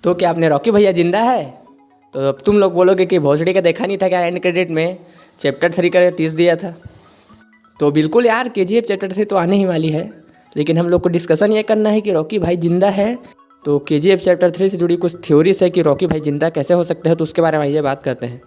तो क्या आपने रॉकी भैया जिंदा है? तो अब तुम लोग बोलोगे कि भोसड़ी का देखा नहीं था क्या एंड क्रेडिट में चैप्टर 3 का टीज दिया था? तो बिल्कुल यार, KGF चैप्टर 3 तो आने ही वाली है, लेकिन हम लोग को डिस्कशन ये करना है कि रॉकी भाई जिंदा है। तो KGF चैप्टर 3 से जुड़ी कुछ थ्योरीज है कि रॉकी भाई जिंदा कैसे हो सकते हैं, तो उसके बारे में ये बात करते हैं।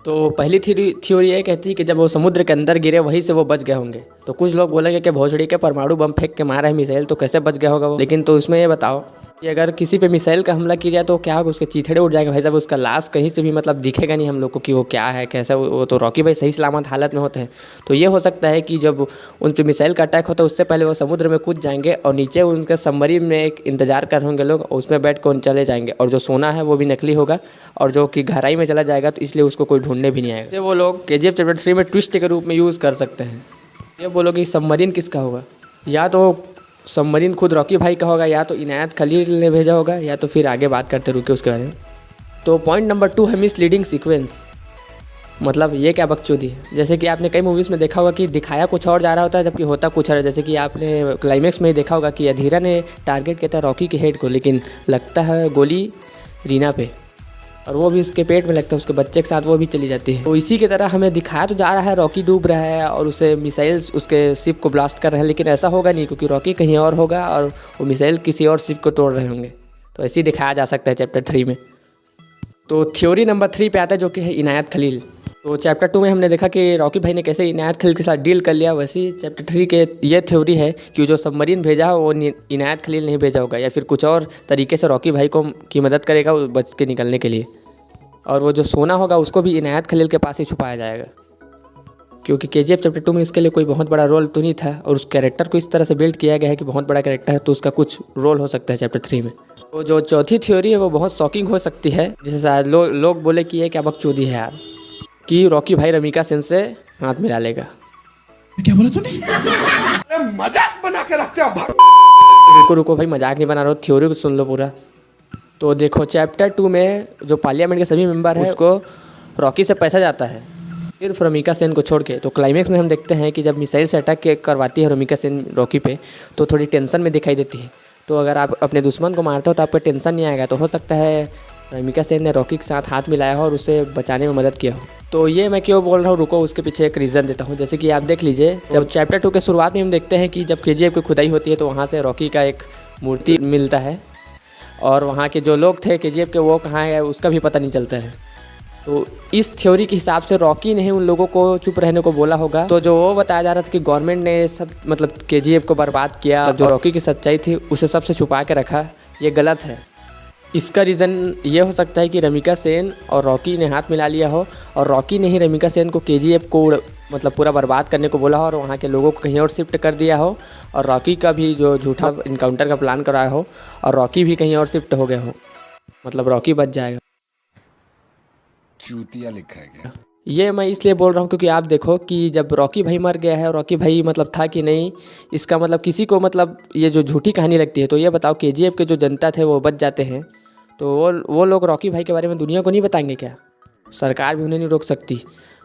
तो पहली थ्योरी ये कहती है कि जब वो समुद्र के अंदर गिरे वहीं से वो बच गए होंगे। तो कुछ लोग बोलेंगे कि भोसड़ी के परमाणु बम फेंक के मारा है मिसाइल, तो कैसे बच गया होगा वो। लेकिन तो इसमें ये बताओ कि अगर किसी पे मिसाइल का हमला किया जाए तो क्या होगा? उसके चीथड़े उड़ जाएंगे भाई साहब, उसका लाश कहीं से भी मतलब दिखेगा नहीं हम लोग को कि वो क्या है कैसा। वो तो रॉकी भाई सही सलामत हालत में होते हैं। तो ये हो सकता है कि जब उन पर मिसाइल का अटैक होता है उससे पहले वो समुद्र में कूद जाएंगे और नीचे उनके सबमरीन में एक इंतजार कर होंगे लोग, उसमें बैठ कर चले जाएंगे। और जो सोना है वो भी नकली होगा और जो कि गहराई में चला जाएगा, तो इसलिए उसको कोई ढूंढने भी नहीं आएगा। तो वो लोग KGF चैप्टर 3 में ट्विस्ट के रूप में यूज़ कर सकते हैं। ये बोलोगे सबमरीन किसका होगा? या तो सबमरीन खुद रॉकी भाई का होगा, या तो इनायत खलील ने भेजा होगा, या तो फिर आगे बात करते रुके उसके बारे में। तो पॉइंट नंबर 2 है मिसलीडिंग सीक्वेंस। मतलब ये क्या बकचोदी है? जैसे कि आपने कई मूवीज़ में देखा होगा कि दिखाया कुछ और जा रहा होता है जबकि होता कुछ और है। जैसे कि आपने क्लाइमेक्स में ही देखा होगा कि अधीरा ने टारगेट किया था रॉकी के हेड को, लेकिन लगता है गोली रीना पे, और वो भी उसके पेट में लगता है, उसके बच्चे के साथ वो भी चली जाती है। तो इसी की तरह हमें दिखाया तो जा रहा है रॉकी डूब रहा है और उसे मिसाइल्स उसके शिप को ब्लास्ट कर रहे हैं, लेकिन ऐसा होगा नहीं क्योंकि रॉकी कहीं और होगा और वो मिसाइल किसी और शिप को तोड़ रहे होंगे। तो ऐसे ही दिखाया जा सकता है चैप्टर 3 में। तो थ्योरी नंबर 3 पे आता है जो कि है इनायत खलील। तो चैप्टर 2 में हमने देखा कि रॉकी भाई ने कैसे इनायत खलील के साथ डील कर लिया, वैसे ही चैप्टर 3 के ये थ्योरी है कि जो सबमरीन भेजा हो वो इनायत खलील नहीं भेजा होगा, या फिर कुछ और तरीके से रॉकी भाई को की मदद करेगा बच के निकलने के लिए। और वो जो सोना होगा उसको भी इनायत खलील के पास ही छुपाया जाएगा, क्योंकि KGF चैप्टर 2 में इसके लिए कोई बहुत बड़ा रोल तो नहीं था और उस कैरेक्टर को इस तरह से बिल्ड किया गया है कि बहुत बड़ा कैरेक्टर है, तो उसका कुछ रोल हो सकता है चैप्टर 3 में। तो जो चौथी थ्योरी है वो बहुत शॉकिंग हो सकती है, जिसे शायद लोग बोले कि ये क्या बकचोदी है यार, कि रॉकी भाई रमिका सेन से हाथ मिला लेगा। क्या बोला तूने? मजाक बना के रखते हो। रुको भाई, मजाक नहीं बना रहा, थ्योरी को सुन लो पूरा। तो देखो चैप्टर 2 में जो पार्लियामेंट के सभी मेंबर हैं उसको रॉकी से पैसा जाता है, सिर्फ रमिका सेन को छोड़ के। तो क्लाइमेक्स में हम देखते हैं कि जब मिसाइल से अटैक करवाती है रमिका सेन रॉकी पे, तो थोड़ी टेंशन में दिखाई देती है। तो अगर आप अपने दुश्मन को मारते हो तो आपको टेंशन नहीं आएगा। तो हो सकता है रमिका सेन ने रॉकी के साथ हाथ मिलाया हो और उसे बचाने में मदद किया हो। तो ये मैं क्यों बोल रहा हूँ, रुको उसके पीछे एक रीज़न देता हूँ। जैसे कि आप देख लीजिए, जब चैप्टर 2 के शुरुआत में हम देखते हैं कि जब KGF की खुदाई होती है तो वहाँ से रॉकी का एक मूर्ति मिलता है, और वहाँ के जो लोग थे KGF के वो कहाँ है उसका भी पता नहीं चलता है। तो इस थ्योरी के हिसाब से रॉकी ने उन लोगों को चुप रहने को बोला होगा। तो जो वो बताया जा रहा था कि गवर्नमेंट ने सब मतलब KGF को बर्बाद किया, जो रॉकी की सच्चाई थी उसे सबसे छुपा के रखा, ये गलत है। इसका रीज़न ये हो सकता है कि रमिका सेन और रॉकी ने हाथ मिला लिया हो और रॉकी ने ही रमिका सेन को KGF को मतलब पूरा बर्बाद करने को बोला हो और वहाँ के लोगों को कहीं और शिफ्ट कर दिया हो, और रॉकी का भी जो झूठा इनकाउंटर का प्लान कराया हो और रॉकी भी कहीं और शिफ्ट हो गया हो, मतलब रॉकी बच जाएगा। चूतिया लिखा गया। ये मैं इसलिए बोल रहा हूँ क्योंकि आप देखो कि जब रॉकी भाई मर गया है, रॉकी भाई मतलब था कि नहीं, इसका मतलब किसी को मतलब ये जो झूठी कहानी लगती है। तो ये बताओ KGF के जो जनता थे वो बच जाते हैं, तो वो लोग रॉकी भाई के बारे में दुनिया को नहीं बताएंगे क्या? सरकार भी उन्हें नहीं रोक सकती।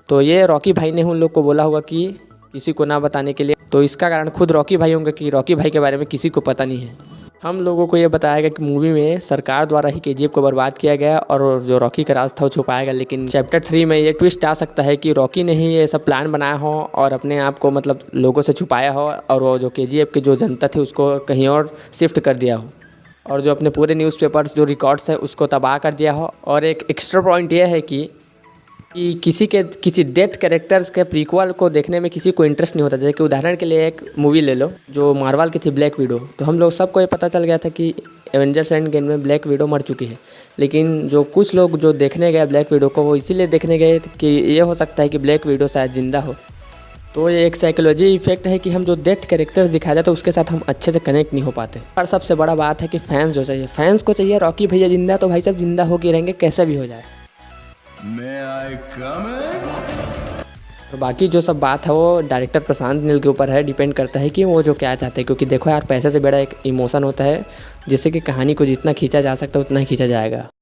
तो ये रॉकी भाई ने उन लोग को बोला होगा कि किसी को ना बताने के लिए। तो इसका कारण खुद रॉकी भाई होंगे कि रॉकी भाई के बारे में किसी को पता नहीं है। हम लोगों को ये बताया गया कि मूवी में सरकार द्वारा ही KGF को बर्बाद किया गया और जो रॉकी का राज था वो छुपाया गया। लेकिन चैप्टर 3 में ये ट्विस्ट आ सकता है कि रॉकी ने ही ये सब प्लान बनाया हो और अपने आप को मतलब लोगों से छुपाया हो, और वो जो KGF के जो जनता थी उसको कहीं और शिफ्ट कर दिया हो, और जो अपने पूरे न्यूज़पेपर्स जो रिकॉर्ड्स है उसको तबाह कर दिया हो। और एक एक्स्ट्रा पॉइंट ये है कि किसी डेथ कैरेक्टर्स के प्रीक्वल को देखने में किसी को इंटरेस्ट नहीं होता। जैसे कि उदाहरण के लिए एक मूवी ले लो जो मार्वल की थी, ब्लैक विडो। तो हम लोग सबको ये पता चल गया था कि एवेंजर्स एंड गेम में ब्लैक विडो मर चुकी है, लेकिन जो कुछ लोग जो देखने गए ब्लैक विडो को वो इसीलिए देखने गए कि ये हो सकता है कि ब्लैक विडो शायद जिंदा हो। तो ये एक साइकोलॉजी इफेक्ट है कि हम जो डेथ कैरेक्टर्स दिखाया जाता है उसके साथ हम अच्छे से कनेक्ट नहीं हो पाते। और सबसे बड़ा बात है कि फैंस जो चाहिए, फैंस को चाहिए रॉकी भैया जिंदा, तो भाई सब जिंदा होके रहेंगे कैसे भी हो जाए। और बाकी जो सब बात है वो डायरेक्टर प्रशांत नील के ऊपर है, डिपेंड करता है कि वो जो क्या चाहते हैं। क्योंकि देखो यार, पैसे से बड़ा एक इमोशन होता है जिससे कि कहानी को जितना खींचा जा सकता है उतना ही खींचा जाएगा।